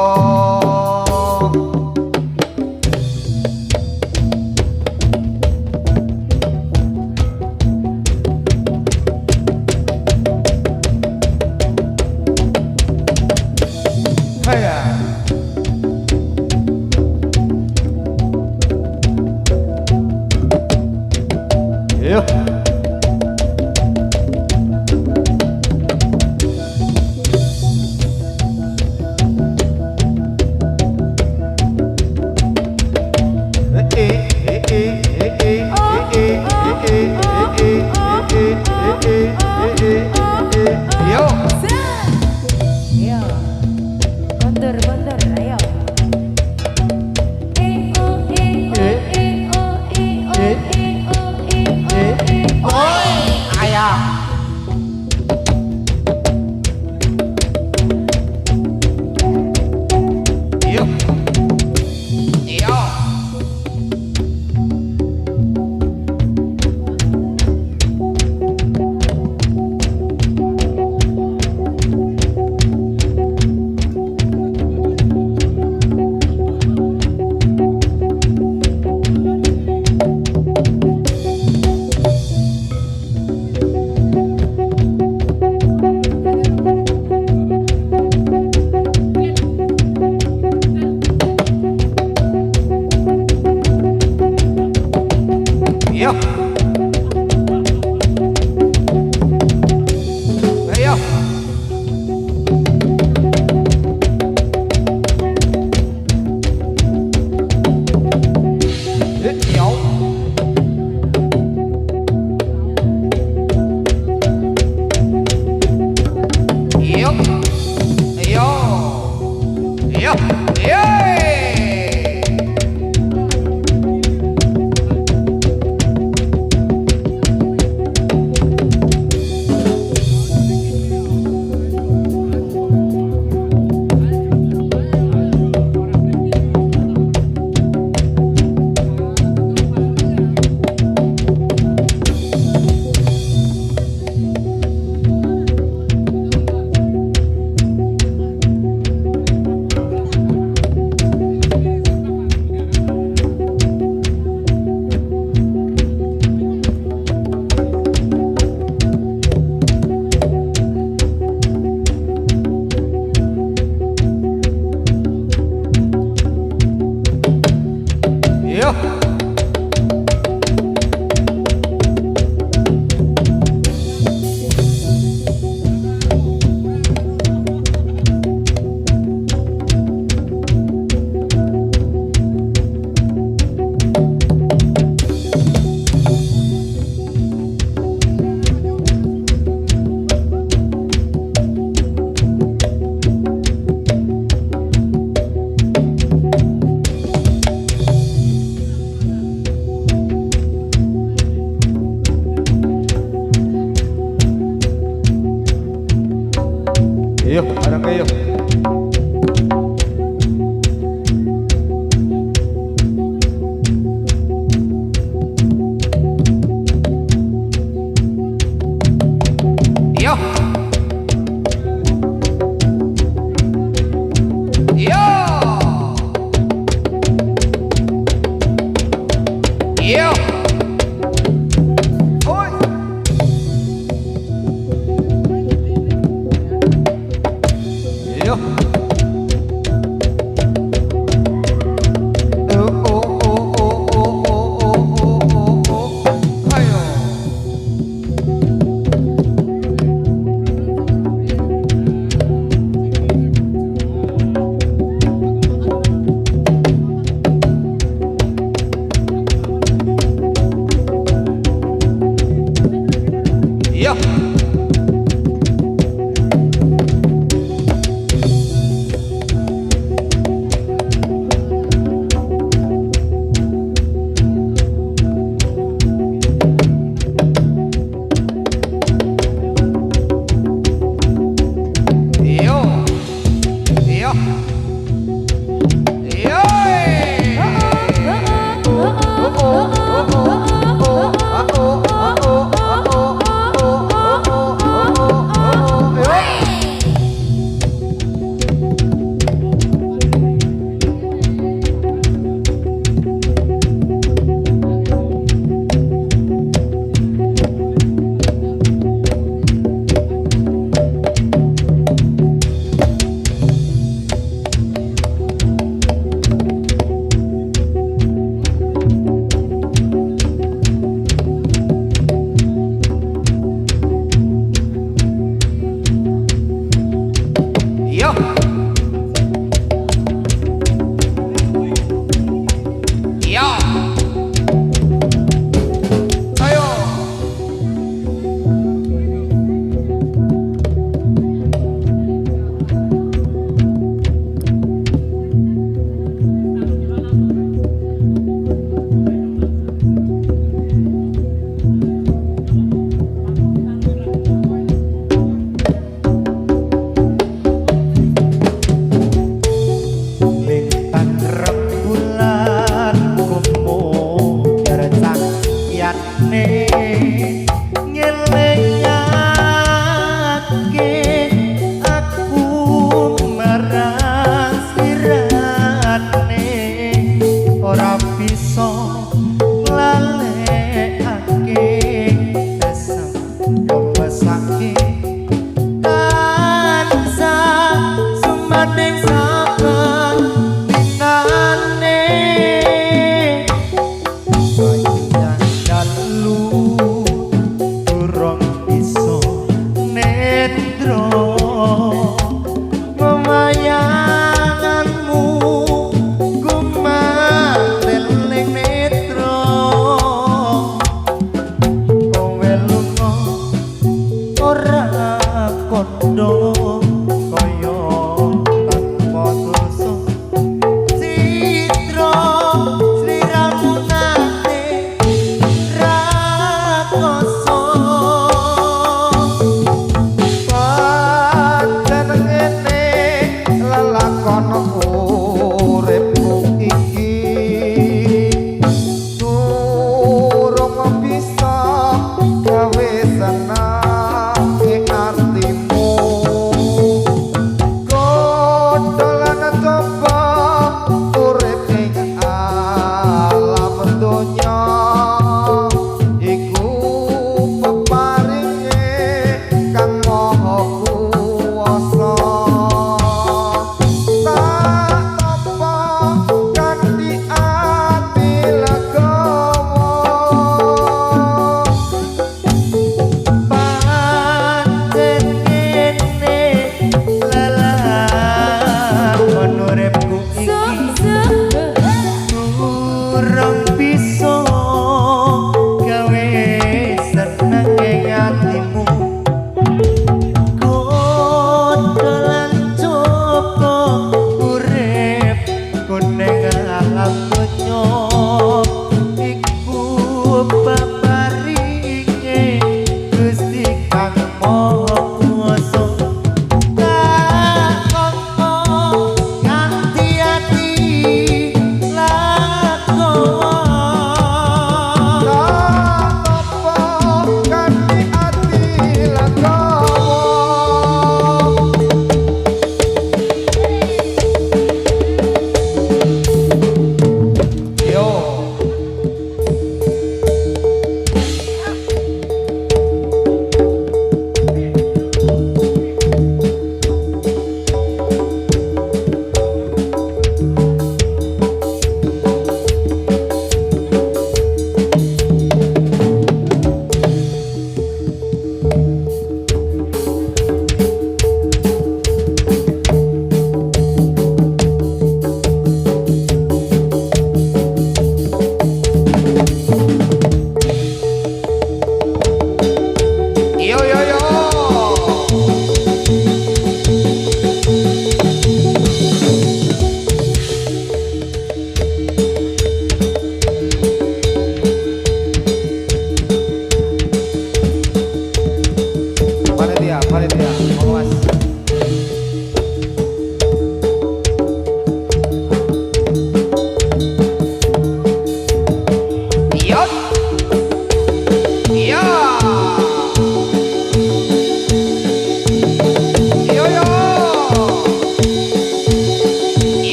Yuk, bareng ke yuk. Yo. Yo. Yo. Oi. Yo. Ayo. Yo. Yo. Yo. Yo. Yo. Yo. Ayo. Lintang rembulan kumu gercak yane